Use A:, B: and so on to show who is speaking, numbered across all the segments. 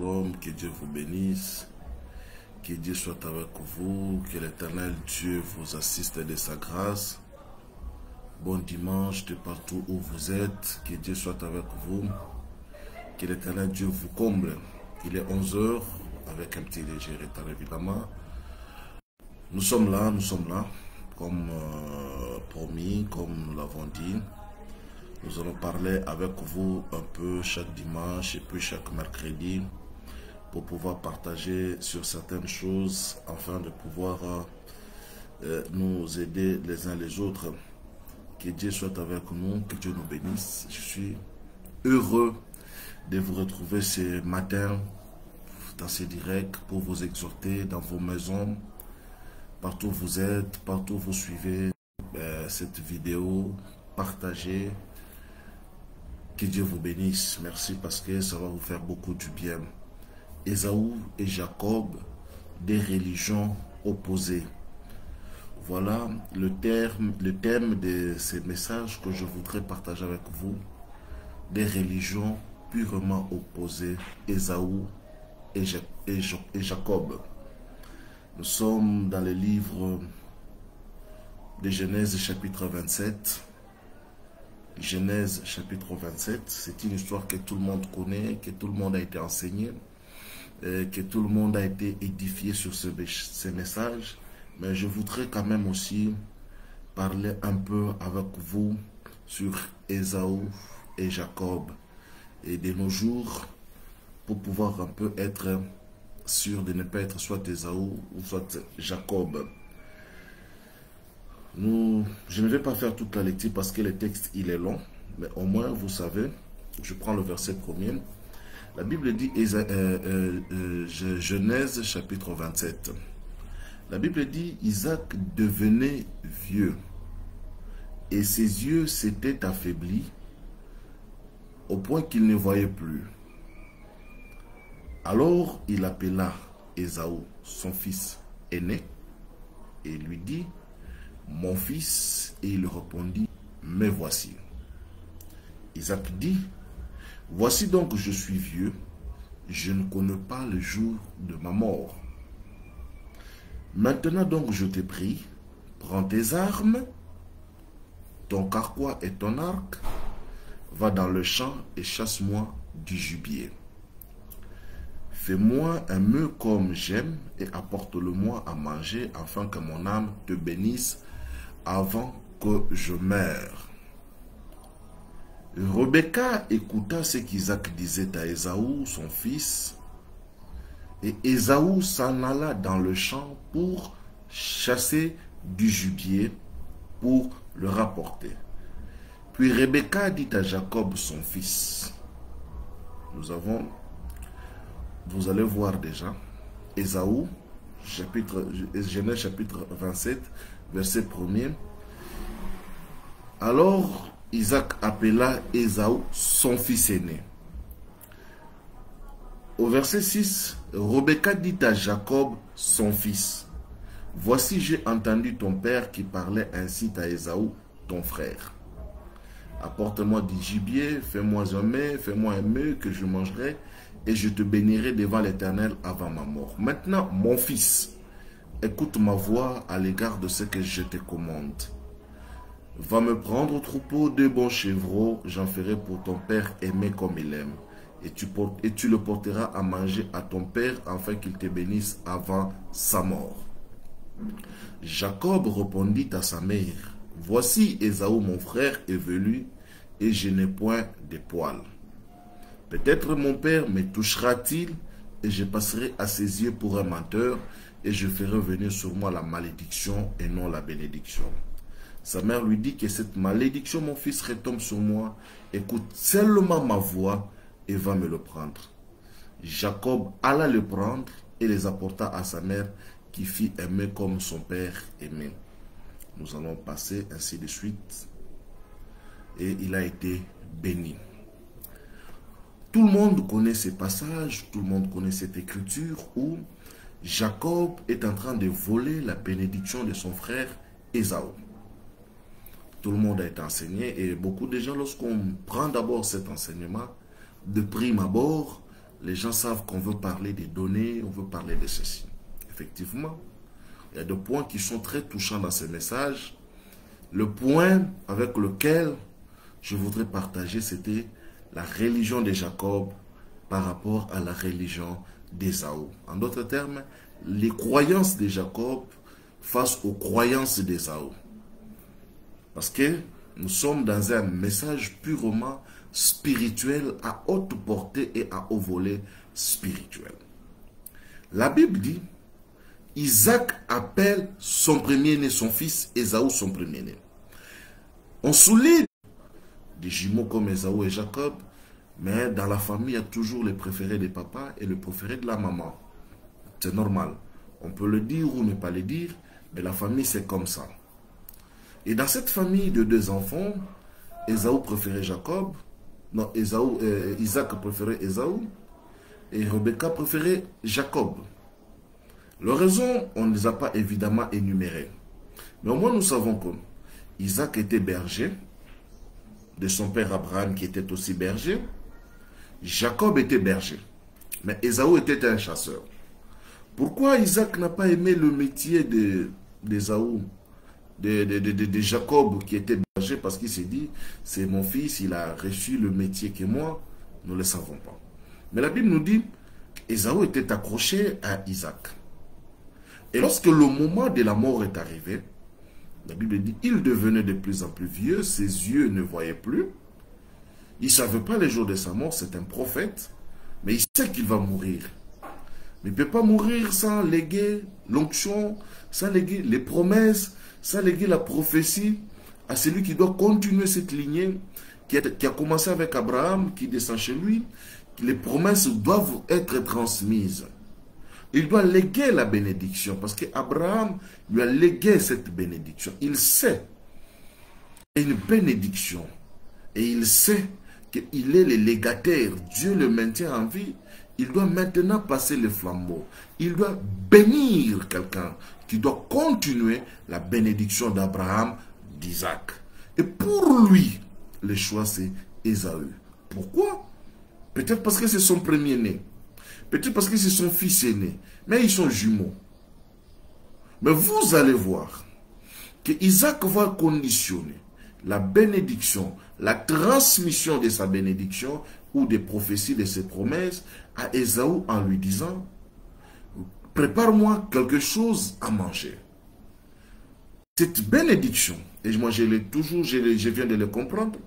A: shalom, que Dieu vous bénisse, que Dieu soit avec vous, que l'Éternel Dieu vous assiste de sa grâce. Bon dimanche de partout où vous êtes, que Dieu soit avec vous, que l'Éternel Dieu vous comble. Il est 11 h avec un petit léger retard évidemment. Nous sommes là, comme promis, comme nous l'avons dit. Nous allons parler avec vous un peu chaque dimanche et puis chaque mercredi pour pouvoir partager sur certaines choses afin de pouvoir nous aider les uns les autres. Que Dieu soit avec nous, que Dieu nous bénisse. Je suis heureux de vous retrouver ce matin dans ces directs pour vous exhorter dans vos maisons, partout où vous êtes, partout où vous suivez cette vidéo, partagez. Que Dieu vous bénisse. Merci parce que ça va vous faire beaucoup du bien. Ésaü et Jacob, des religions opposées. Voilà le thème de ces messages que je voudrais partager avec vous. Des religions purement opposées. Ésaü et Jacob. Nous sommes dans le livre de Genèse chapitre 27. Genèse chapitre 27, c'est une histoire que tout le monde connaît, que tout le monde a été enseigné, que tout le monde a été édifié sur ces messages. Mais je voudrais quand même aussi parler un peu avec vous sur Ésaü et Jacob. Et de nos jours, pour pouvoir un peu être sûr de ne pas être soit Ésaü ou soit Jacob. Je ne vais pas faire toute la lecture parce que le texte il est long, mais au moins vous savez, je prends le verset premier. La Bible dit, Genèse chapitre 27, la Bible dit, Isaac devenait vieux et ses yeux s'étaient affaiblis au point qu'il ne voyait plus. Alors il appela Ésaü, son fils aîné, et lui dit, mon fils, et il répondit, me voici. Isaac dit, voici donc je suis vieux, je ne connais pas le jour de ma mort. Maintenant donc je te prie, prends tes armes, ton carquois et ton arc, va dans le champ et chasse-moi du gibier. Fais-moi un mets comme j'aime et apporte-le-moi à manger afin que mon âme te bénisse avant que je meure. Rebecca écouta ce qu'Isaac disait à Ésaü, son fils, et Ésaü s'en alla dans le champ pour chasser du gibier pour le rapporter. Puis Rebecca dit à Jacob, son fils, vous allez voir déjà, Ésaü, Genèse chapitre 27, verset 1er. Alors Isaac appela Ésaü son fils aîné. Au verset 6, Rebecca dit à Jacob son fils, voici j'ai entendu ton père qui parlait ainsi à Ésaü ton frère. Apporte-moi du gibier, fais-moi un mets que je mangerai et je te bénirai devant l'Éternel avant ma mort. Maintenant mon fils, écoute ma voix à l'égard de ce que je te commande. Va me prendre au troupeau de bons chevreaux, j'en ferai pour ton père aimé comme il aime. Et tu le porteras à manger à ton père afin qu'il te bénisse avant sa mort. Jacob répondit à sa mère, voici Ésaü mon frère est venu et je n'ai point de poils. Peut-être mon père me touchera-t-il et je passerai à ses yeux pour un menteur et je ferai venir sur moi la malédiction et non la bénédiction. Sa mère lui dit que cette malédiction, mon fils, retombe sur moi. Écoute seulement ma voix et va me le prendre. Jacob alla le prendre et les apporta à sa mère qui fit aimer comme son père aimait. Nous allons passer ainsi de suite. Et il a été béni. Tout le monde connaît ces passages, tout le monde connaît cette écriture où Jacob est en train de voler la bénédiction de son frère Ésaü. Tout le monde a été enseigné et beaucoup de gens, lorsqu'on prend d'abord cet enseignement, de prime abord, les gens savent qu'on veut parler des données, on veut parler de ceci. Effectivement, il y a des points qui sont très touchants dans ces messages. Le point avec lequel je voudrais partager, c'était la religion de Jacob par rapport à la religion d'Ésaü. En d'autres termes, les croyances de Jacob face aux croyances d'Ésaü. Parce que nous sommes dans un message purement spirituel à haute portée et à haut volet spirituel. La Bible dit, Isaac appelle son premier-né, son fils, Ésaü son premier-né. On souligne des jumeaux comme Ésaü et Jacob, mais dans la famille, il y a toujours le préféré des papas et le préféré de la maman. C'est normal. On peut le dire ou ne pas le dire, mais la famille, c'est comme ça. Et dans cette famille de 2 enfants, Ésaü préférait Jacob, non, Isaac préférait Ésaü, et Rebecca préférait Jacob. Les raisons, on ne les a pas évidemment énumérées. Mais au moins, nous savons que Isaac était berger, de son père Abraham qui était aussi berger. Jacob était berger, mais Ésaü était un chasseur. Pourquoi Isaac n'a pas aimé le métier d'Ésaü, de Jacob qui était berger? Parce qu'il s'est dit, c'est mon fils, il a reçu le métier que moi, nous ne le savons pas. Mais la Bible nous dit, Ésaü était accroché à Isaac. Et lorsque le moment de la mort est arrivé, la Bible dit, il devenait de plus en plus vieux, ses yeux ne voyaient plus. Il ne savait pas les jours de sa mort, c'est un prophète, mais il sait qu'il va mourir. Mais il ne peut pas mourir sans léguer l'onction, sans léguer les promesses, sans léguer la prophétie à celui qui doit continuer cette lignée qui a commencé avec Abraham, qui descend chez lui. Les promesses doivent être transmises. Il doit léguer la bénédiction parce qu'Abraham lui a légué cette bénédiction. Il sait une bénédiction et il sait qu'il est le légataire. Dieu le maintient en vie. Il doit maintenant passer le flambeau. Il doit bénir quelqu'un qui doit continuer la bénédiction d'Abraham, d'Isaac. Et pour lui, le choix c'est Ésaü. Pourquoi? Peut-être parce que c'est son premier-né. Peut-être parce que c'est son fils aîné. Mais ils sont jumeaux. Mais vous allez voir que Isaac va conditionner la bénédiction, la transmission de sa bénédiction ou des prophéties de ses promesses à Ésaü en lui disant, prépare-moi quelque chose à manger. Cette bénédiction, et moi je viens de le comprendre,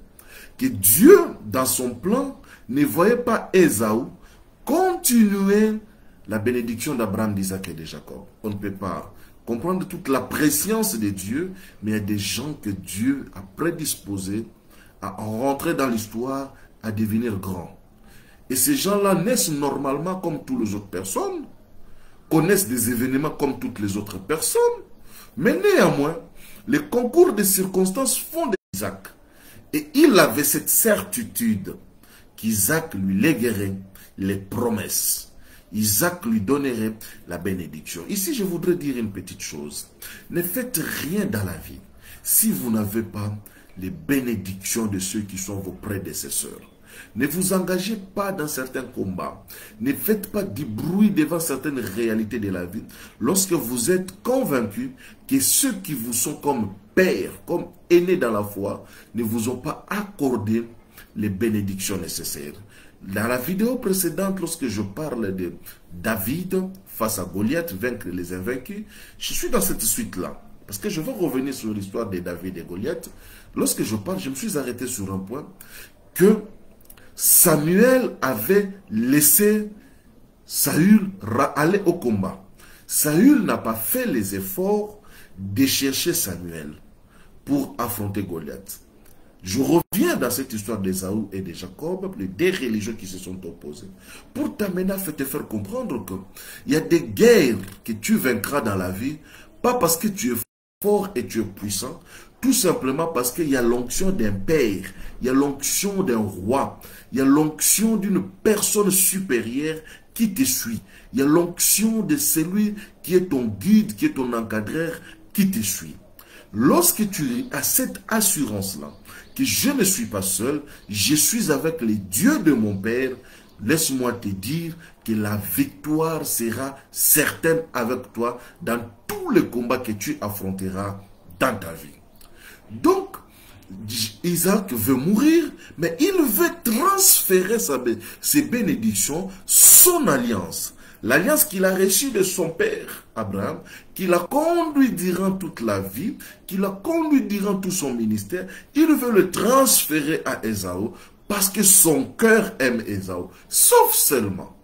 A: que Dieu dans son plan ne voyait pas Ésaü continuer la bénédiction d'Abraham, d'Isaac et de Jacob. On ne peut pas comprendre toute la préscience de Dieu, mais il y a des gens que Dieu a prédisposés à rentrer dans l'histoire, à devenir grands. Et ces gens-là naissent normalement comme toutes les autres personnes, connaissent des événements comme toutes les autres personnes, mais néanmoins, les concours des circonstances font d'Isaac. Et il avait cette certitude qu'Isaac lui léguerait les promesses. Isaac lui donnerait la bénédiction. Ici, je voudrais dire une petite chose. Ne faites rien dans la vie si vous n'avez pas les bénédictions de ceux qui sont vos prédécesseurs. Ne vous engagez pas dans certains combats. Ne faites pas du bruit devant certaines réalités de la vie lorsque vous êtes convaincu que ceux qui vous sont comme pères, comme aînés dans la foi, ne vous ont pas accordé les bénédictions nécessaires. Dans la vidéo précédente, lorsque je parle de David face à Goliath, vaincre les invaincus, je suis dans cette suite-là. Parce que je vais revenir sur l'histoire de David et Goliath. Lorsque je parle, je me suis arrêté sur un point que Samuel avait laissé Saül aller au combat. Saül n'a pas fait les efforts de chercher Samuel pour affronter Goliath. Je reviens dans cette histoire d'Ésaü et de Jacob, les 2 religions qui se sont opposées, pour t'amener à te faire comprendre qu'il y a des guerres que tu vaincras dans la vie, pas parce que tu es fort et tu es puissant, tout simplement parce qu'il y a l'onction d'un père, il y a l'onction d'un roi, il y a l'onction d'une personne supérieure qui te suit, il y a l'onction de celui qui est ton guide, qui est ton encadreur, qui te suit. Lorsque tu as cette assurance-là, que je ne suis pas seul, je suis avec les dieux de mon Père, laisse-moi te dire que la victoire sera certaine avec toi dans tous les combats que tu affronteras dans ta vie. Donc, Isaac veut mourir, mais il veut transférer ses bénédictions, son alliance. L'alliance qu'il a reçue de son père, Abraham, qui l'a conduit durant toute la vie, qui l'a conduit durant tout son ministère, il veut le transférer à Ésaü parce que son cœur aime Ésaü. Sauf seulement,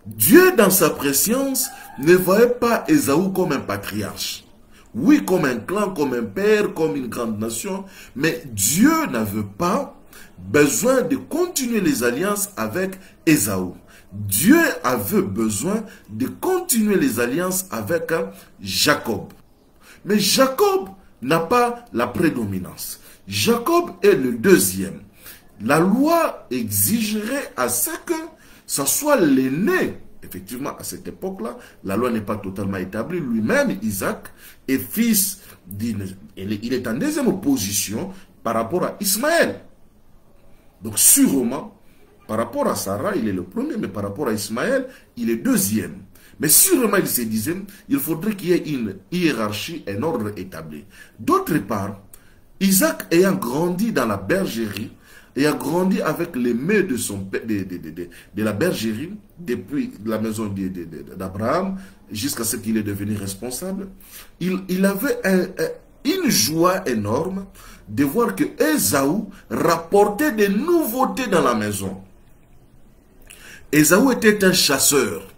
A: Dieu dans sa préscience ne voyait pas Ésaü comme un patriarche. Oui, comme un clan, comme un père, comme une grande nation, mais Dieu n'avait pas besoin de continuer les alliances avec Ésaü. Dieu avait besoin de continuer les alliances avec Jacob. Mais Jacob n'a pas la prédominance. Jacob est le deuxième. La loi exigerait à ce que ce soit l'aîné. Effectivement, à cette époque-là, la loi n'est pas totalement établie. Lui-même, Isaac, est fils il est en deuxième position par rapport à Ismaël. Donc, sûrement, par rapport à Sarah, il est le premier, mais par rapport à Ismaël, il est deuxième. Mais sûrement, il se disait, il faudrait qu'il y ait une hiérarchie, un ordre établi. D'autre part, Isaac ayant grandi dans la bergerie, et a grandi avec les mets de son père, de la bergerie, depuis la maison d'Abraham, jusqu'à ce qu'il est devenu responsable. Il avait une joie énorme de voir que Ésaü rapportait des nouveautés dans la maison. Ésaü était un chasseur.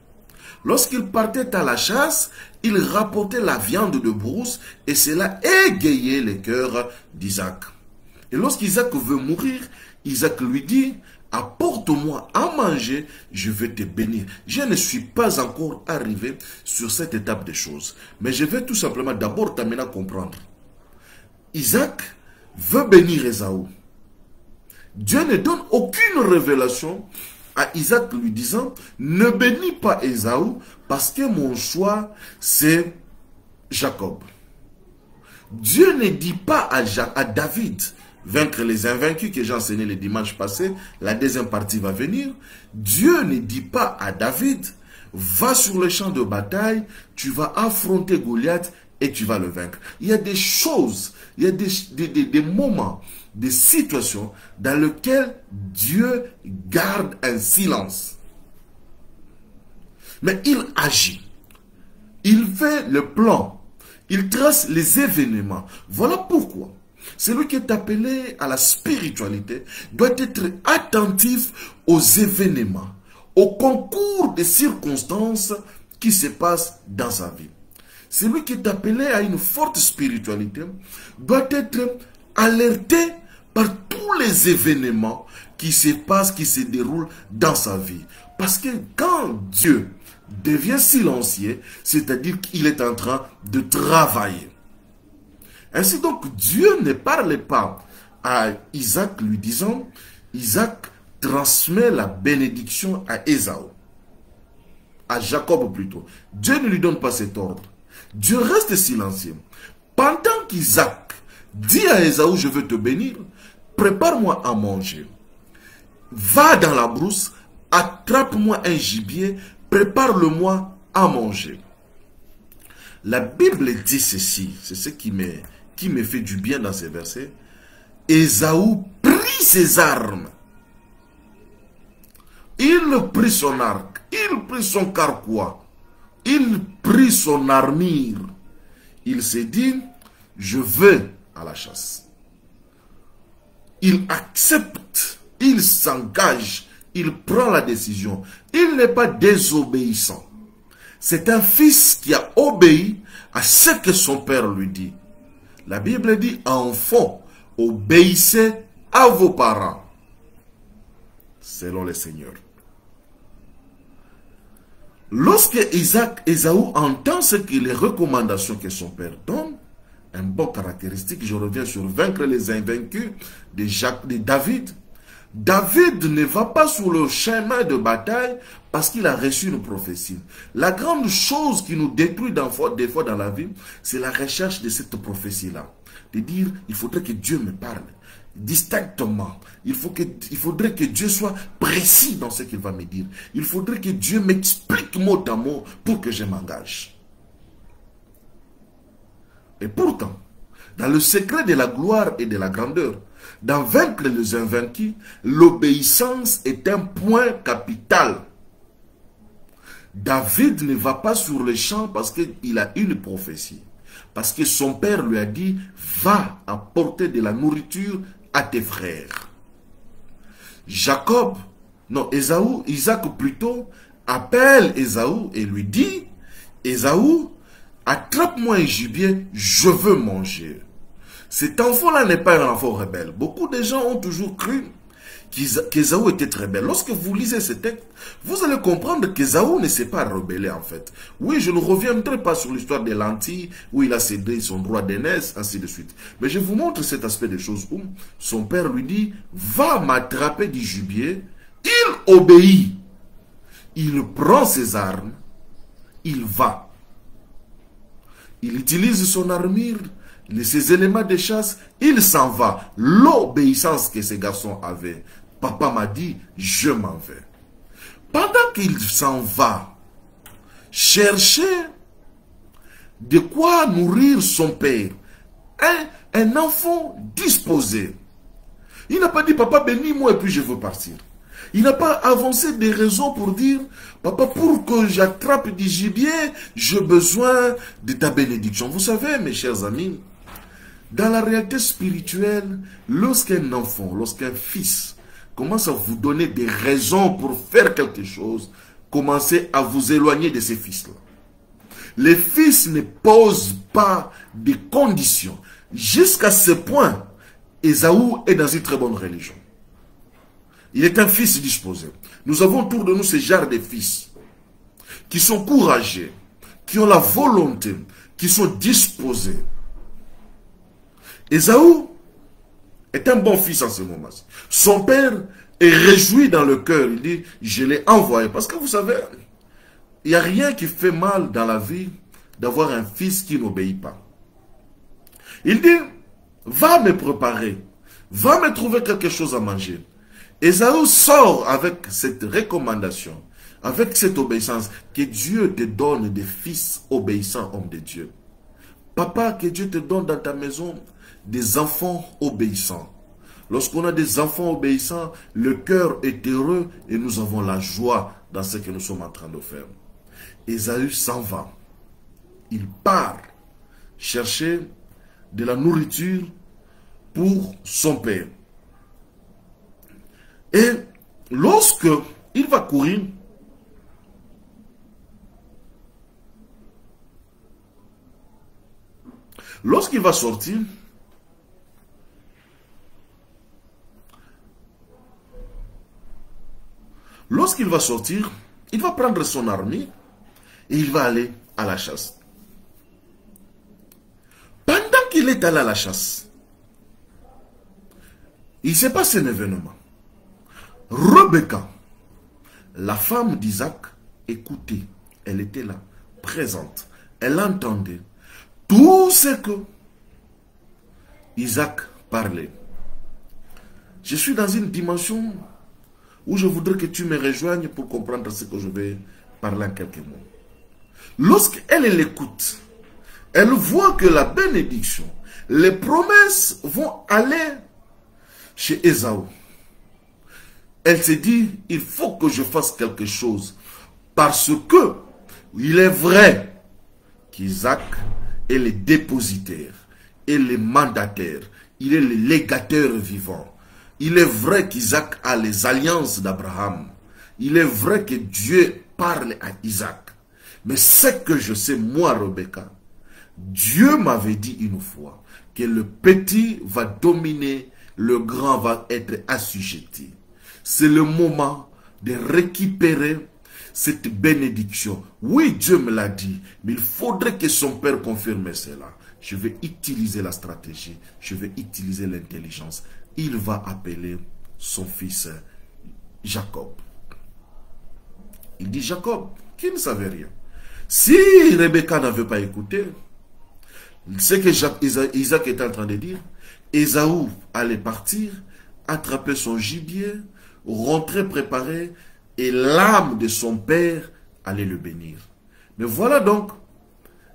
A: Lorsqu'il partait à la chasse, il rapportait la viande de brousse et cela égayait le cœur d'Isaac. Et lorsqu'Isaac veut mourir, Isaac lui dit, apporte-moi à manger, je vais te bénir. Je ne suis pas encore arrivé sur cette étape des choses. Mais je vais tout simplement d'abord t'amener à comprendre. Isaac veut bénir Ésaü. Dieu ne donne aucune révélation à Isaac lui disant, ne bénis pas Ésaü parce que mon choix c'est Jacob. Dieu ne dit pas à David, vaincre les invaincus que j'ai enseigné le dimanche passé, la deuxième partie va venir. Dieu ne dit pas à David, va sur le champ de bataille, tu vas affronter Goliath et tu vas le vaincre. Il y a des choses, il y a des moments, des situations dans lesquelles Dieu garde un silence. Mais il agit. Il fait le plan. Il trace les événements. Voilà pourquoi celui qui est appelé à la spiritualité doit être attentif aux événements, au concours des circonstances qui se passent dans sa vie. Celui qui est appelé à une forte spiritualité doit être alerté par tous les événements qui se passent, qui se déroulent dans sa vie. Parce que quand Dieu devient silencieux, c'est-à-dire qu'il est en train de travailler. Ainsi donc, Dieu ne parle pas à Isaac lui disant, Isaac transmet la bénédiction à Ésaü, à Jacob plutôt. Dieu ne lui donne pas cet ordre. Dieu reste silencieux. Pendant qu'Isaac dit à Ésaü, je veux te bénir, prépare-moi à manger. Va dans la brousse, attrape-moi un gibier, prépare-le-moi à manger. La Bible dit ceci, c'est ce qui me fait du bien dans ces versets. Ésaü prit ses armes. Il prit son arc, il prit son carquois, il prit son armure. Il s'est dit, je vais à la chasse. Il accepte, il s'engage, il prend la décision. Il n'est pas désobéissant. C'est un fils qui a obéi à ce que son père lui dit. La Bible dit, enfants, obéissez à vos parents, selon le Seigneur. Lorsque Ésaü entend ce que les recommandations que son père donne, un bon caractéristique, je reviens sur vaincre les invaincus de David. David ne va pas sur le chemin de bataille parce qu'il a reçu une prophétie. La grande chose qui nous détruit des fois dans la vie, c'est la recherche de cette prophétie-là. De dire, il faudrait que Dieu me parle. distinctement. Il faudrait que Dieu soit précis dans ce qu'il va me dire. Il faudrait que Dieu m'explique mot à mot pour que je m'engage. Et pourtant, dans le secret de la gloire et de la grandeur, dans vaincre les invaincus, l'obéissance est un point capital. David ne va pas sur le champ parce qu'il a une prophétie. Parce que son père lui a dit, va apporter de la nourriture à tes frères. Isaac plutôt, appelle Ésaü et lui dit, Ésaü, attrape-moi un gibier, je veux manger. Cet enfant-là n'est pas un enfant rebelle. Beaucoup de gens ont toujours cru qu'Ésaü était très belle. Lorsque vous lisez ce texte, vous allez comprendre qu'Ésaü ne s'est pas rebellé en fait. Oui, je ne reviendrai pas sur l'histoire des lentilles, où il a cédé son droit d'aînesse, ainsi de suite. Mais je vous montre cet aspect des choses où son père lui dit, va m'attraper du gibier. Il obéit. Il prend ses armes. Il va. Il utilise son armure, ses éléments de chasse, il s'en va. L'obéissance que ces garçons avaient. Papa m'a dit, je m'en vais. Pendant qu'il s'en va, chercher de quoi nourrir son père. Un enfant disposé. Il n'a pas dit, papa bénis-moi et puis je veux partir. Il n'a pas avancé des raisons pour dire, papa, pour que j'attrape du gibier, j'ai besoin de ta bénédiction. Vous savez, mes chers amis, dans la réalité spirituelle, lorsqu'un enfant, lorsqu'un fils commence à vous donner des raisons pour faire quelque chose, commencez à vous éloigner de ces fils-là. Les fils ne posent pas de conditions. Jusqu'à ce point, Ésaü est dans une très bonne religion. Il est un fils disposé. Nous avons autour de nous ce genre de fils qui sont courageux, qui ont la volonté, qui sont disposés. Ésaü est un bon fils en ce moment. Son père est réjoui dans le cœur. Il dit, je l'ai envoyé. Parce que vous savez, il n'y a rien qui fait mal dans la vie d'avoir un fils qui n'obéit pas. Il dit, va me préparer, va me trouver quelque chose à manger. Ésaü sort avec cette recommandation, avec cette obéissance, que Dieu te donne des fils obéissants, hommes de Dieu. Papa, que Dieu te donne dans ta maison des enfants obéissants. Lorsqu'on a des enfants obéissants, le cœur est heureux et nous avons la joie dans ce que nous sommes en train de faire. Ésaü s'en va. Il part chercher de la nourriture pour son père. Et lorsque il va courir, lorsqu'il va sortir, il va prendre son armée et il va aller à la chasse. Pendant qu'il est allé à la chasse, il s'est passé un événement. Rebecca, la femme d'Isaac, écoutait. Elle était là, présente. Elle entendait tout ce que Isaac parlait. Je suis dans une dimension où je voudrais que tu me rejoignes pour comprendre ce que je vais parler en quelques mots. Lorsqu'elle l'écoute, elle voit que la bénédiction, les promesses vont aller chez Ésaü. Elle se dit, il faut que je fasse quelque chose. Parce que il est vrai qu'Isaac est le dépositaire, est le mandataire, il est le légateur vivant. Il est vrai qu'Isaac a les alliances d'Abraham. Il est vrai que Dieu parle à Isaac. Mais ce que je sais, moi, Rebecca, Dieu m'avait dit une fois que le petit va dominer, le grand va être assujetti. C'est le moment de récupérer cette bénédiction. Oui, Dieu me l'a dit, mais il faudrait que son père confirme cela. Je vais utiliser la stratégie, je vais utiliser l'intelligence. Il va appeler son fils Jacob. Il dit Jacob, qui ne savait rien. Si Rebecca n'avait pas écouté, ce que Isaac est en train de dire, Ésaü allait partir, attraper son gibier, rentrer préparé, et l'âme de son père allait le bénir. Mais voilà donc,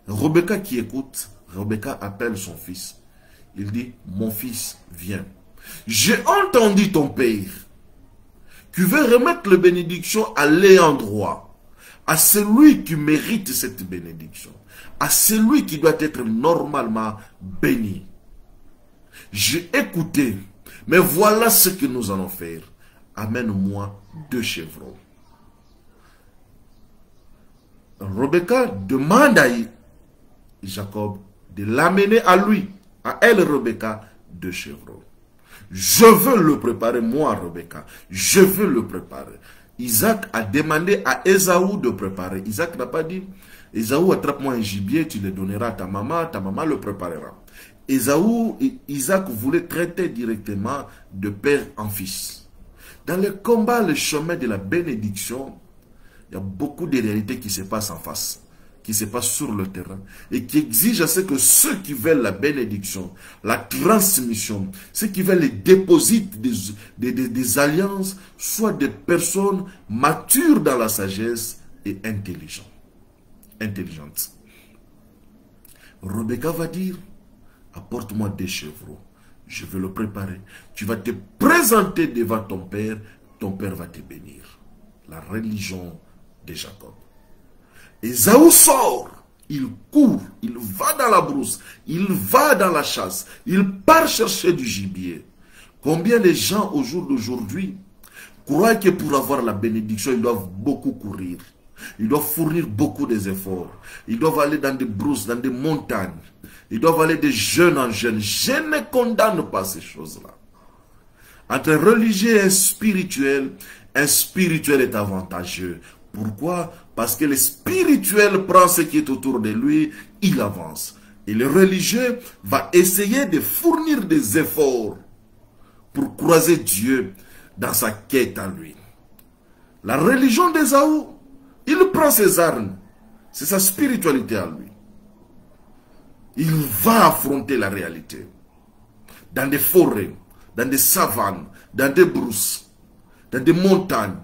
A: Rebecca qui écoute, Rebecca appelle son fils. Il dit, mon fils, viens. J'ai entendu ton père, qui veut remettre la bénédiction à l'endroit, à celui qui mérite cette bénédiction, à celui qui doit être normalement béni. J'ai écouté, mais voilà ce que nous allons faire. Amène-moi 2 chevrons. Rebecca demande à Jacob de l'amener à lui, à elle, Rebecca, 2 chevrons. Je veux le préparer, moi, Rebecca. Je veux le préparer. Isaac a demandé à Ésaü de préparer. Isaac n'a pas dit, Ésaü, attrape-moi un gibier, tu le donneras à ta maman le préparera. Isaac voulait traiter directement de père en fils. Dans le combat, le chemin de la bénédiction, il y a beaucoup de réalités qui se passent en face, qui se passent sur le terrain, et qui exigent à ce que ceux qui veulent la bénédiction, la transmission, ceux qui veulent les déposits des alliances, soient des personnes matures dans la sagesse et intelligentes. Rebecca va dire, apporte-moi 2 chevrons, je vais le préparer. Tu vas te présenter devant ton père va te bénir. La religion de Jacob. Ésaü sort, il court, il va dans la brousse, il va dans la chasse, il part chercher du gibier. Combien de gens au jour d'aujourd'hui croient que pour avoir la bénédiction, ils doivent beaucoup courir. Ils doivent fournir beaucoup d'efforts. Ils doivent aller dans des brousses, dans des montagnes. Ils doivent aller de jeune en jeune. Je ne condamne pas ces choses-là. Entre religieux et un spirituel est avantageux. Pourquoi? Parce que le spirituel prend ce qui est autour de lui, il avance. Et le religieux va essayer de fournir des efforts pour croiser Dieu dans sa quête à lui. La religion d'Ésaü, il prend ses armes. C'est sa spiritualité à lui. Il va affronter la réalité. Dans des forêts, dans des savanes, dans des brousses, dans des montagnes.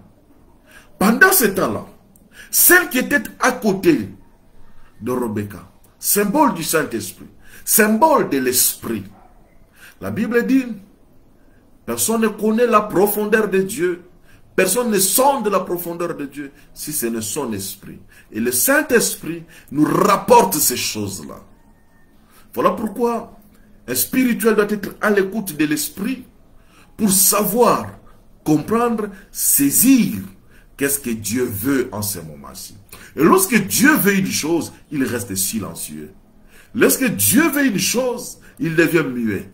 A: Pendant ce temps-là, celle qui était à côté de Rebecca, symbole du Saint-Esprit, symbole de l'Esprit. La Bible dit, personne ne connaît la profondeur de Dieu. Personne ne sonde la profondeur de Dieu si ce n'est son esprit. Et le Saint-Esprit nous rapporte ces choses-là. Voilà pourquoi un spirituel doit être à l'écoute de l'esprit pour savoir, comprendre, saisir qu'est-ce que Dieu veut en ce moment-ci. Et lorsque Dieu veut une chose, il reste silencieux. Lorsque Dieu veut une chose, il devient muet.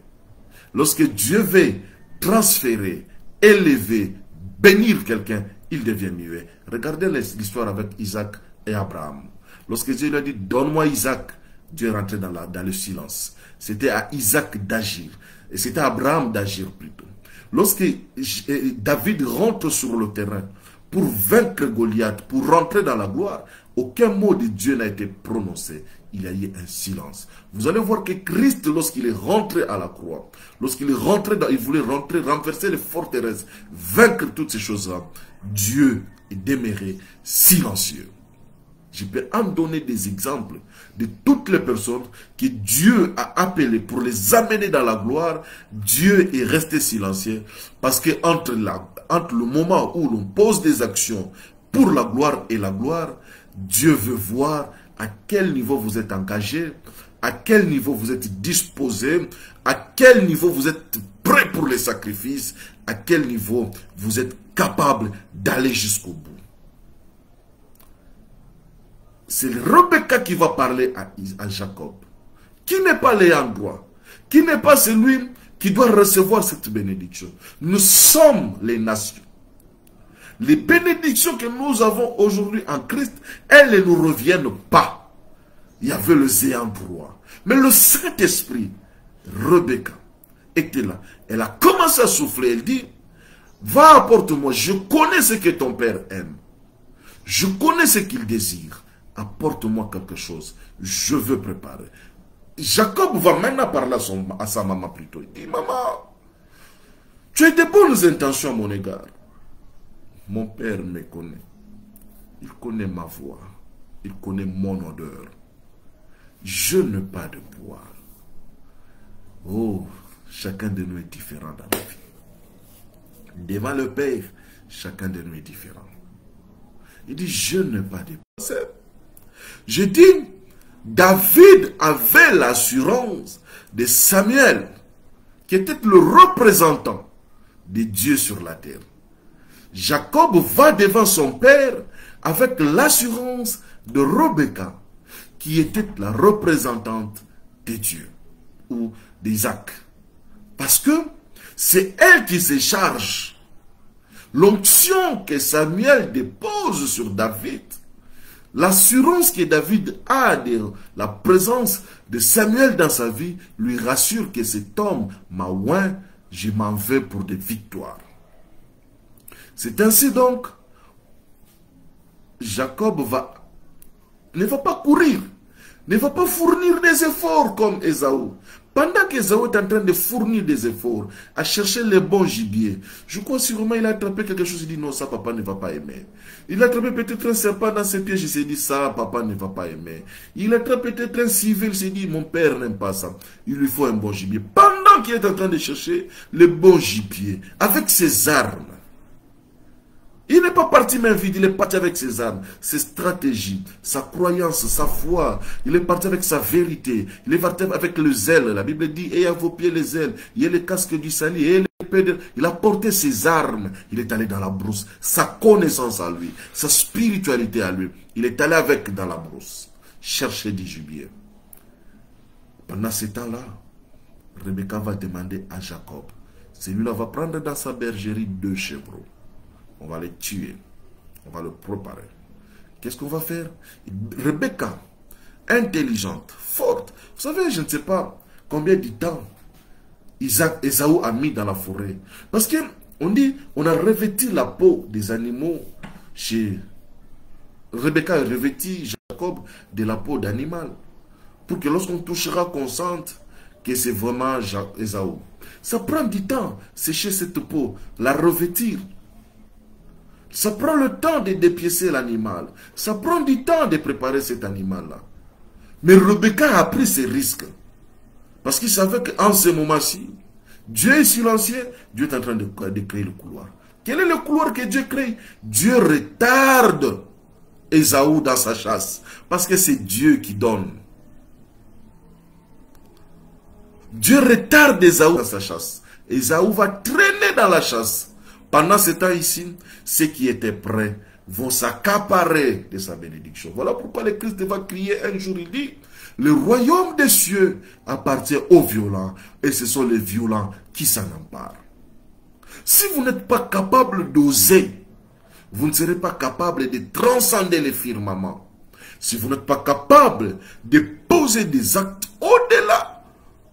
A: Lorsque Dieu veut transférer, élever, bénir quelqu'un, il devient muet. Regardez l'histoire avec Isaac et Abraham. Lorsque Dieu lui a dit, donne-moi Isaac, Dieu est rentré dans le silence. C'était à Isaac d'agir. Et c'était à Abraham d'agir plutôt. Lorsque David rentre sur le terrain pour vaincre Goliath, pour rentrer dans la gloire, aucun mot de Dieu n'a été prononcé. Il y a eu un silence. Vous allez voir que Christ, lorsqu'il est rentré à la croix, lorsqu'il est rentré, il voulait rentrer, renverser les forteresses, vaincre toutes ces choses-là, Dieu est demeuré silencieux. Je peux en donner des exemples de toutes les personnes que Dieu a appelées pour les amener dans la gloire. Dieu est resté silencieux parce que entre le moment où l'on pose des actions pour la gloire et la gloire, Dieu veut voir à quel niveau vous êtes engagé, à quel niveau vous êtes disposé, à quel niveau vous êtes prêt pour les sacrifices, à quel niveau vous êtes capable d'aller jusqu'au bout. C'est Rebecca qui va parler à Jacob, qui n'est pas l'ayant droit, qui n'est pas celui qui doit recevoir cette bénédiction. Nous sommes les nations. Les bénédictions que nous avons aujourd'hui en Christ, elles ne nous reviennent pas. Il y avait le ayant droit. Mais le Saint-Esprit, Rebecca, était là. Elle a commencé à souffler. Elle dit, va apporte-moi, je connais ce que ton père aime. Je connais ce qu'il désire. Apporte-moi quelque chose. Je veux préparer. Jacob va maintenant parler à sa maman plutôt. Il dit, maman, tu as de bonnes intentions à mon égard. Mon père me connaît. Il connaît ma voix. Il connaît mon odeur. Je n'ai pas de pouvoir. Oh, chacun de nous est différent dans la vie. Devant le Père, chacun de nous est différent. Il dit, je n'ai pas de pouvoir. Je dis, David avait l'assurance de Samuel, qui était le représentant de Dieu sur la terre. Jacob va devant son père avec l'assurance de Rebecca, qui était la représentante de Dieu, ou d'Isaac. Parce que c'est elle qui se charge. L'onction que Samuel dépose sur David, l'assurance que David a de la présence de Samuel dans sa vie, lui rassure que cet homme m'a oint, je m'en vais pour des victoires. C'est ainsi donc, Jacob ne va pas courir, ne va pas fournir des efforts comme Ésaü. Pendant qu'Ésaü est en train de fournir des efforts, à chercher les bons gibiers, je crois sûrement il a attrapé quelque chose, il dit non, ça papa ne va pas aimer. Il a attrapé peut-être un serpent dans ses pièges, il s'est dit ça papa ne va pas aimer. Il attrape peut-être un civet, il s'est dit mon père n'aime pas ça. Il lui faut un bon gibier. Pendant qu'il est en train de chercher les bons gibiers, avec ses armes, il n'est pas parti main vide, il est parti avec ses armes, ses stratégies, sa croyance, sa foi. Il est parti avec sa vérité. Il est parti avec le zèle. La Bible dit, ayez à vos pieds les ailes, il y a le casque du salut, et il a porté ses armes. Il est allé dans la brousse. Sa connaissance à lui, sa spiritualité à lui, il est allé avec dans la brousse. Chercher du gibier. Pendant ce temps-là, Rebecca va demander à Jacob. Celui-là va prendre dans sa bergerie 2 chevreaux. On va les tuer. On va le préparer. Qu'est-ce qu'on va faire? Rebecca, intelligente, forte. Vous savez, je ne sais pas combien de temps Ésaü a mis dans la forêt. Parce qu'on dit, on a revêtu la peau des animaux chez... Rebecca a revêtu Jacob de la peau d'animal. Pour que lorsqu'on touchera, qu'on sente que c'est vraiment Ésaü. Ça prend du temps, sécher cette peau, la revêtir. Ça prend le temps de dépiécer l'animal. Ça prend du temps de préparer cet animal-là. Mais Rebecca a pris ses risques. Parce qu'il savait qu'en ce moment-ci, Dieu est silencieux, Dieu est en train de créer le couloir. Quel est le couloir que Dieu crée? Dieu retarde Ésaü dans sa chasse. Parce que c'est Dieu qui donne. Dieu retarde Ésaü dans sa chasse. Ésaü va traîner dans la chasse. Pendant ce temps ici, ceux qui étaient prêts vont s'accaparer de sa bénédiction. Voilà pourquoi le Christ va crier un jour, il dit, le royaume des cieux appartient aux violents, et ce sont les violents qui s'en emparent. Si vous n'êtes pas capable d'oser, vous ne serez pas capable de transcender les firmaments. Si vous n'êtes pas capable de poser des actes au-delà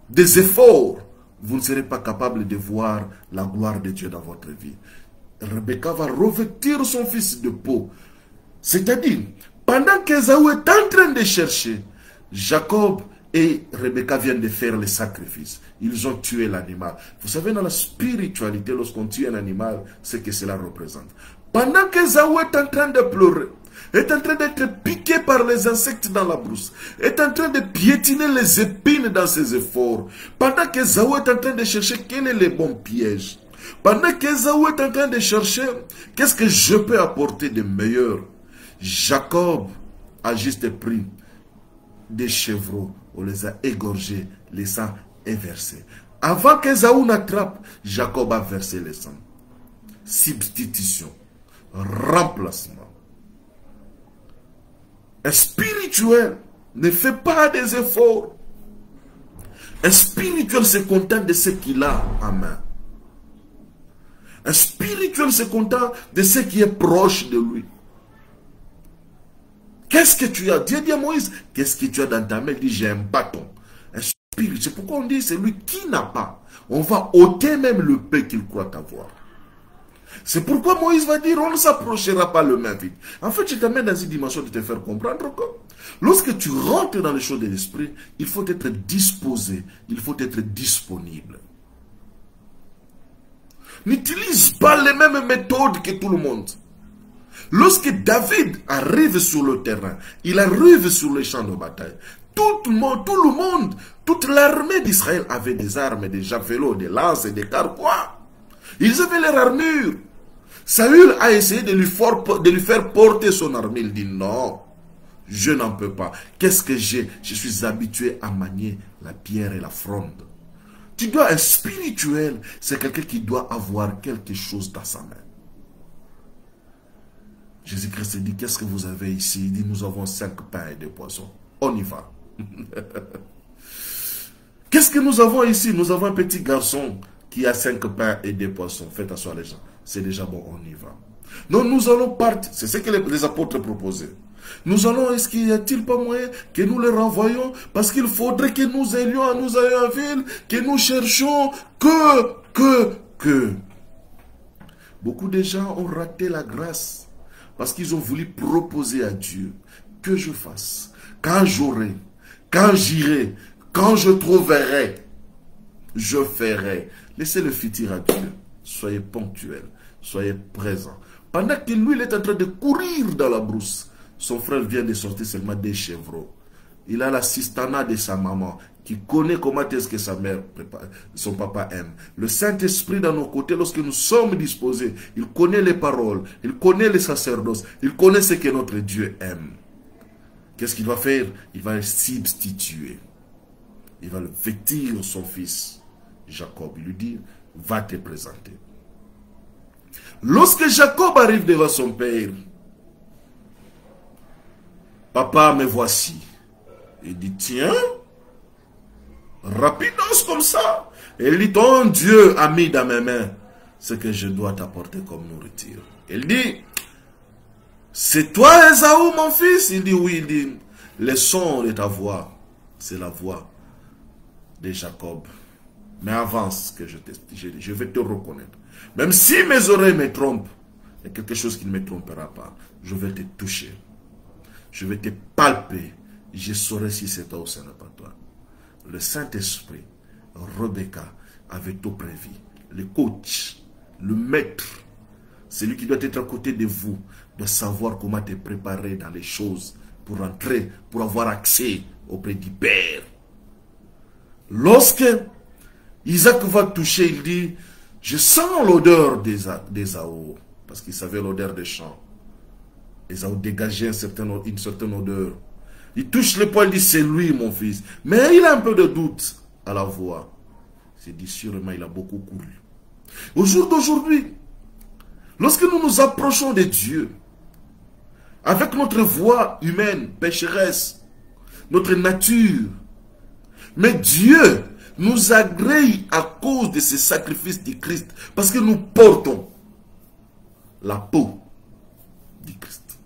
A: des efforts, vous ne serez pas capable de voir la gloire de Dieu dans votre vie. Rebecca va revêtir son fils de peau. C'est-à-dire, pendant qu'Ésaü est en train de chercher, Jacob et Rebecca viennent de faire le sacrifice. Ils ont tué l'animal. Vous savez, dans la spiritualité, lorsqu'on tue un animal, c'est que cela représente. Pendant qu'Ésaü est en train de pleurer, est en train d'être piqué par les insectes dans la brousse, est en train de piétiner les épines dans ses efforts, pendant qu'Ésaü est en train de chercher quel est le bon piège, pendant qu'Ésaü est en train de chercher qu'est-ce que je peux apporter de meilleur, Jacob a juste pris des chevreaux, on les a égorgés, les sang est versé. Avant qu'Ésaü n'attrape, Jacob a versé le sang. Substitution, remplacement. Un spirituel ne fait pas des efforts. Un spirituel se contente de ce qu'il a en main. Un spirituel se contente de ce qui est proche de lui. Qu'est-ce que tu as? Dieu dit à Moïse, qu'est-ce que tu as dans ta main? Il dit, j'ai un bâton. Un spirituel. C'est pourquoi on dit, c'est lui qui n'a pas. On va ôter même le peu qu'il croit avoir. C'est pourquoi Moïse va dire, on ne s'approchera pas le main vide. En fait, je t'amène dans une dimension de te faire comprendre que lorsque tu rentres dans les choses de l'esprit, il faut être disposé, il faut être disponible. N'utilise pas les mêmes méthodes que tout le monde. Lorsque David arrive sur le terrain, il arrive sur les champs de bataille, tout le monde, toute l'armée d'Israël avait des armes, des javelots, des lances et des carquois. Ils avaient leur armure. Saül a essayé de lui faire porter son armure. Il dit non, je n'en peux pas. Qu'est-ce que j'ai? Je suis habitué à manier la pierre et la fronde. Tu dois être spirituel. C'est quelqu'un qui doit avoir quelque chose dans sa main. Jésus-Christ dit, qu'est-ce que vous avez ici? Il dit, nous avons 5 pains et 2 poissons. On y va. Qu'est-ce que nous avons ici? Nous avons un petit garçon qui a 5 pains et 2 poissons. Faites asseoir les gens. C'est déjà bon, on y va. Donc nous allons partir. C'est ce que les apôtres proposaient. Nous allons, est-ce qu'il n'y a-t-il pas moyen que nous les renvoyions? Parce qu'il faudrait que nous allions en ville, que nous cherchions que. Beaucoup de gens ont raté la grâce parce qu'ils ont voulu proposer à Dieu que je fasse. Quand j'aurai, quand j'irai, quand je trouverai, je ferai. Laissez le futur à Dieu. Soyez ponctuel, soyez présent. Pendant que lui, il est en train de courir dans la brousse, son frère vient de sortir seulement des chevreaux. Il a l'assistanat de sa maman qui connaît comment est-ce que sa mère prépare, son papa aime. Le Saint-Esprit dans nos côtés, lorsque nous sommes disposés, il connaît les paroles, il connaît les sacerdoces, il connaît ce que notre Dieu aime. Qu'est-ce qu'il va faire? Il va le substituer. Il va le vêtir son fils Jacob. Il lui dit, va te présenter. Lorsque Jacob arrive devant son père, papa, me voici. Il dit, tiens, rapidos comme ça. Et il dit, ton Dieu a mis dans mes mains ce que je dois t'apporter comme nourriture. Il dit, c'est toi Esaü mon fils? Il dit, oui. Il dit, le son de ta voix, c'est la voix de Jacob. Mais avance que je vais te reconnaître. Même si mes oreilles me trompent, il y a quelque chose qui ne me trompera pas. Je vais te toucher. Je vais te palper. Je saurai si c'est toi ou ce n'est pas toi. Le Saint-Esprit, Rebecca, avait tout prévu. Le coach, le maître, celui qui doit être à côté de vous, doit savoir comment te préparer dans les choses pour entrer, pour avoir accès auprès du Père. Lorsque Isaac va toucher, il dit, je sens l'odeur d'Ésaü, parce qu'il savait l'odeur des champs. Ésaü dégageait une certaine odeur. Il touche le poil, il dit, c'est lui mon fils. Mais il a un peu de doute à la voix. Il s'est dit, sûrement il a beaucoup couru. Au jour d'aujourd'hui, lorsque nous nous approchons de Dieu, avec notre voix humaine, pécheresse, notre nature, mais Dieu nous agrée à cause de ce sacrifice du Christ, parce que nous portons la peau du Christ.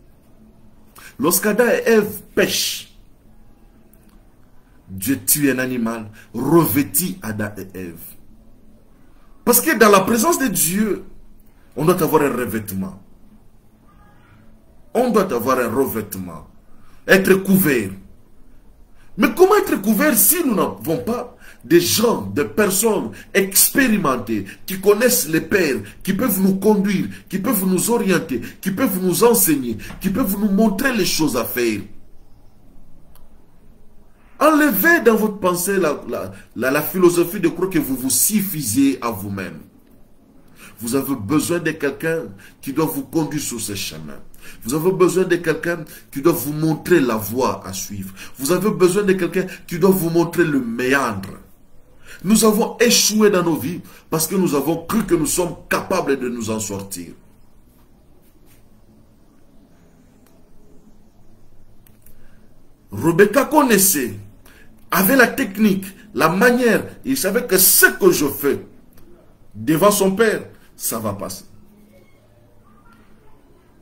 A: Lorsqu'Adam et Ève pêchent, Dieu tue un animal, revêtit Adam et Ève. Parce que dans la présence de Dieu, on doit avoir un revêtement. On doit avoir un revêtement. Être couvert. Mais comment être couvert si nous n'avons pas des gens, des personnes expérimentées, qui connaissent les pères, qui peuvent nous conduire, qui peuvent nous orienter, qui peuvent nous enseigner, qui peuvent nous montrer les choses à faire. Enlevez dans votre pensée la philosophie de croire que vous vous suffisiez à vous-même. Vous avez besoin de quelqu'un qui doit vous conduire sur ce chemin. Vous avez besoin de quelqu'un qui doit vous montrer la voie à suivre. Vous avez besoin de quelqu'un qui doit vous montrer le méandre. Nous avons échoué dans nos vies parce que nous avons cru que nous sommes capables de nous en sortir. Rebecca connaissait, avait la technique, la manière. Il savait que ce que je fais devant son père, ça va passer.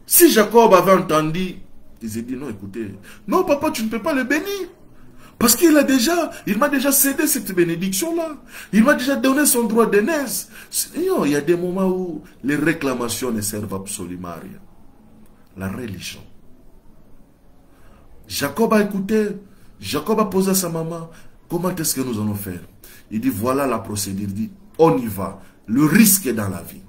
A: Si Jacob avait entendu, il s'est dit, non, écoutez, non, papa, tu ne peux pas le bénir. Parce qu'il m'a déjà cédé cette bénédiction-là. Il m'a déjà donné son droit d'aînesse. Non, il y a des moments où les réclamations ne servent absolument à rien. La religion. Jacob a écouté, Jacob a posé à sa maman, comment est-ce que nous allons faire? Il dit, voilà la procédure. Il dit, on y va. Le risque est dans la vie.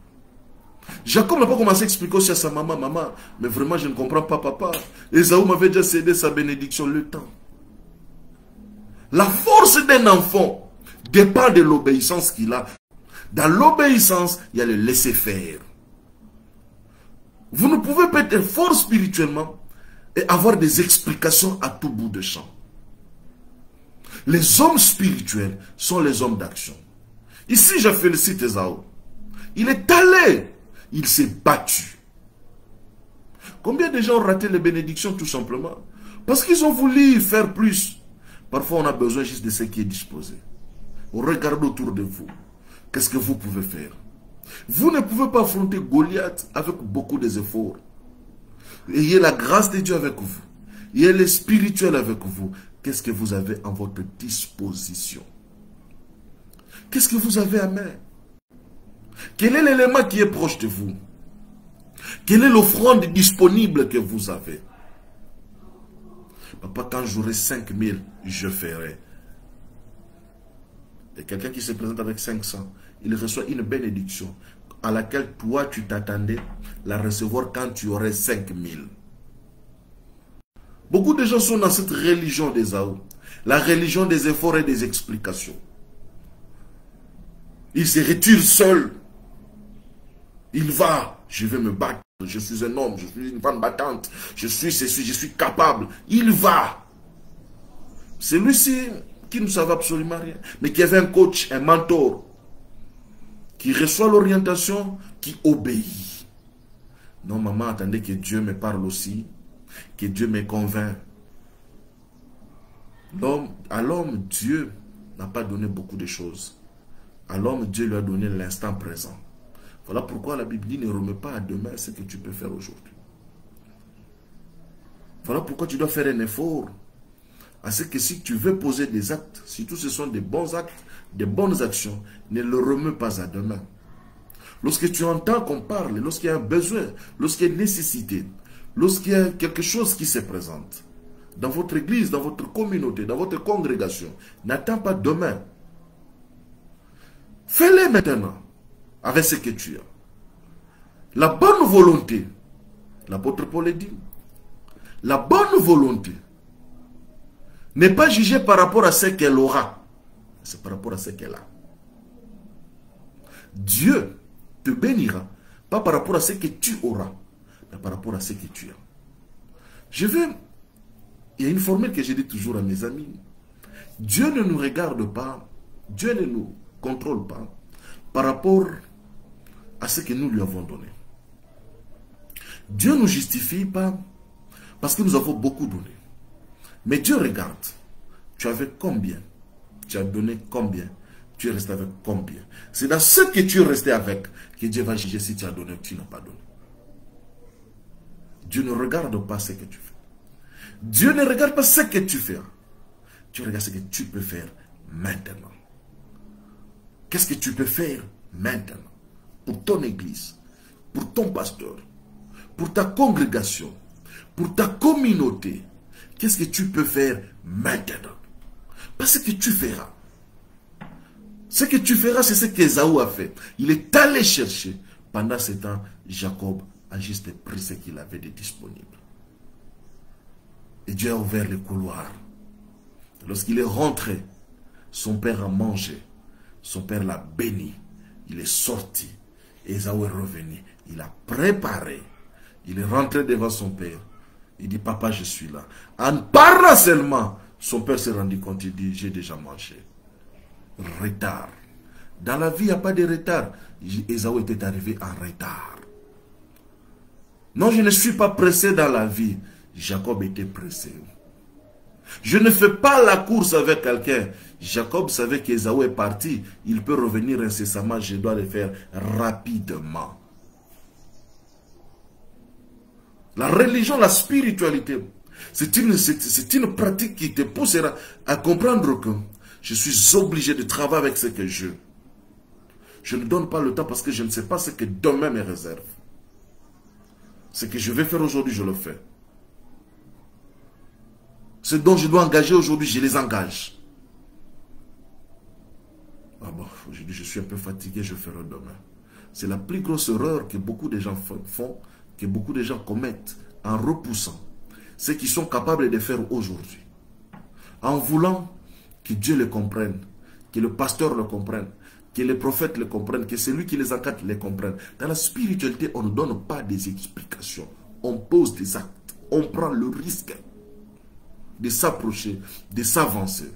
A: Jacob n'a pas commencé à expliquer aussi à sa maman, maman, mais vraiment je ne comprends pas papa. Ésaü m'avait déjà cédé sa bénédiction le temps. La force d'un enfant dépend de l'obéissance qu'il a. Dans l'obéissance, il y a le laisser faire. Vous ne pouvez pas être fort spirituellement et avoir des explications à tout bout de champ. Les hommes spirituels sont les hommes d'action. Ici, je félicite Ésaü. Il est allé, il s'est battu. Combien de gens ont raté les bénédictions tout simplement? Parce qu'ils ont voulu faire plus. Parfois, on a besoin juste de ce qui est disposé. Regardez autour de vous. Qu'est-ce que vous pouvez faire? Vous ne pouvez pas affronter Goliath avec beaucoup d'efforts. Ayez la grâce de Dieu avec vous. Ayez le spirituel avec vous. Qu'est-ce que vous avez en votre disposition? Qu'est-ce que vous avez à main? Quel est l'élément qui est proche de vous? Quelle est l'offrande disponible que vous avez? Papa, quand j'aurai 5000, je ferai. Et quelqu'un qui se présente avec 500, il reçoit une bénédiction à laquelle toi tu t'attendais la recevoir quand tu aurais 5000. Beaucoup de gens sont dans cette religion d'Ésaü, la religion des efforts et des explications. Il se retire seul. Il va, je vais me battre. Je suis un homme, je suis une femme battante. Je suis ceci, je suis capable. Il va. Celui-ci qui ne savait absolument rien, mais qui avait un coach, un mentor, qui reçoit l'orientation, qui obéit. Non, maman, attendez que Dieu me parle aussi, que Dieu me convainc. À l'homme, Dieu n'a pas donné beaucoup de choses. À l'homme, Dieu lui a donné l'instant présent. Voilà pourquoi la Bible dit, ne remets pas à demain ce que tu peux faire aujourd'hui. Voilà pourquoi tu dois faire un effort. À ce que si tu veux poser des actes, si tous ce sont des bons actes, des bonnes actions, ne le remets pas à demain. Lorsque tu entends qu'on parle, lorsqu'il y a un besoin, lorsqu'il y a une nécessité, lorsqu'il y a quelque chose qui se présente, dans votre église, dans votre communauté, dans votre congrégation, n'attends pas demain. Fais-le maintenant. Avec ce que tu as. La bonne volonté, l'apôtre Paul le dit, la bonne volonté n'est pas jugée par rapport à ce qu'elle aura, c'est par rapport à ce qu'elle a. Dieu te bénira, pas par rapport à ce que tu auras, mais par rapport à ce que tu as. Il y a une formule que je dis toujours à mes amis. Dieu ne nous regarde pas, Dieu ne nous contrôle pas par rapport à ce que nous lui avons donné. Dieu ne nous justifie pas parce que nous avons beaucoup donné. Mais Dieu regarde. Tu avais combien? Tu as donné combien? Tu es resté avec combien? C'est dans ce que tu es resté avec que Dieu va juger si tu as donné ou tu n'as pas donné. Dieu ne regarde pas ce que tu fais. Dieu ne regarde pas ce que tu fais. Tu regardes ce que tu peux faire maintenant. Qu'est-ce que tu peux faire maintenant? Pour ton église, pour ton pasteur, pour ta congrégation, pour ta communauté. Qu'est-ce que tu peux faire maintenant? Pas ce que tu feras. Ce que tu feras, c'est ce qu'Ésaü a fait. Il est allé chercher. Pendant ce temps, Jacob a juste pris ce qu'il avait de disponible. Et Dieu a ouvert les couloirs. Lorsqu'il est rentré, son père a mangé. Son père l'a béni. Il est sorti. Ésaü est revenu. Il a préparé. Il est rentré devant son père. Il dit, papa, je suis là. En parlant seulement, son père s'est rendu compte. Il dit, j'ai déjà mangé. Retard. Dans la vie, il n'y a pas de retard. Ésaü était arrivé en retard. Non, je ne suis pas pressé dans la vie. Jacob était pressé. Je ne fais pas la course avec quelqu'un. Jacob savait qu'Ésaü est parti. Il peut revenir incessamment. Je dois le faire rapidement. La religion, la spiritualité C'est une pratique qui te poussera à comprendre que je suis obligé de travailler avec ce que je. Je ne donne pas le temps parce que je ne sais pas ce que demain me réserve. Ce que je vais faire aujourd'hui, je le fais. Ce dont je dois engager aujourd'hui, je les engage. Ah bon, aujourd'hui je suis un peu fatigué, je ferai demain. C'est la plus grosse erreur que beaucoup de gens font, que beaucoup de gens commettent en repoussant ce qu'ils sont capables de faire aujourd'hui. En voulant que Dieu le comprenne, que le pasteur le comprenne, que les prophètes le comprennent, que celui qui les encadre les comprenne. Dans la spiritualité, on ne donne pas des explications. On pose des actes. On prend le risque de s'approcher, de s'avancer.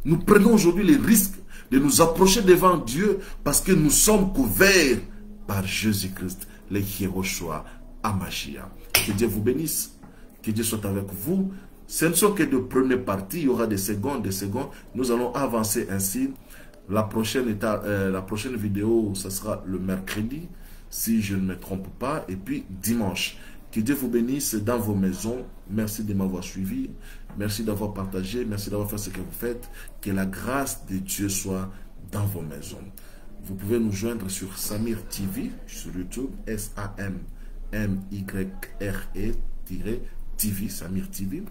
A: Nous prenons aujourd'hui les risques de nous approcher devant Dieu parce que nous sommes couverts par Jésus-Christ, le Yehoshua Amashia. Que Dieu vous bénisse. Que Dieu soit avec vous. Ce ne sont que de premières parties. Il y aura des secondes, des secondes. Nous allons avancer ainsi. La prochaine vidéo, ce sera le mercredi, si je ne me trompe pas. Et puis dimanche. Que Dieu vous bénisse dans vos maisons. Merci de m'avoir suivi. Merci d'avoir partagé. Merci d'avoir fait ce que vous faites. Que la grâce de Dieu soit dans vos maisons. Vous pouvez nous joindre sur Samir TV, sur YouTube, SAMMYRE-TV, Samir TV.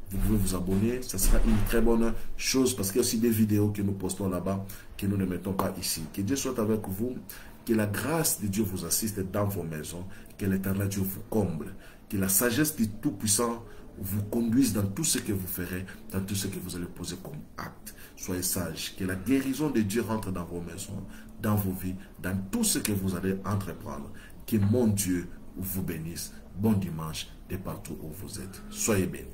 A: Vous pouvez vous abonner, ça sera une très bonne chose parce qu'il y a aussi des vidéos que nous postons là-bas que nous ne mettons pas ici. Que Dieu soit avec vous, que la grâce de Dieu vous assiste dans vos maisons, que l'Éternel Dieu vous comble, que la sagesse du Tout-Puissant vous conduise dans tout ce que vous ferez, dans tout ce que vous allez poser comme acte. Soyez sages, que la guérison de Dieu rentre dans vos maisons, dans vos vies, dans tout ce que vous allez entreprendre. Que mon Dieu vous bénisse. Bon dimanche de partout où vous êtes. Soyez bénis.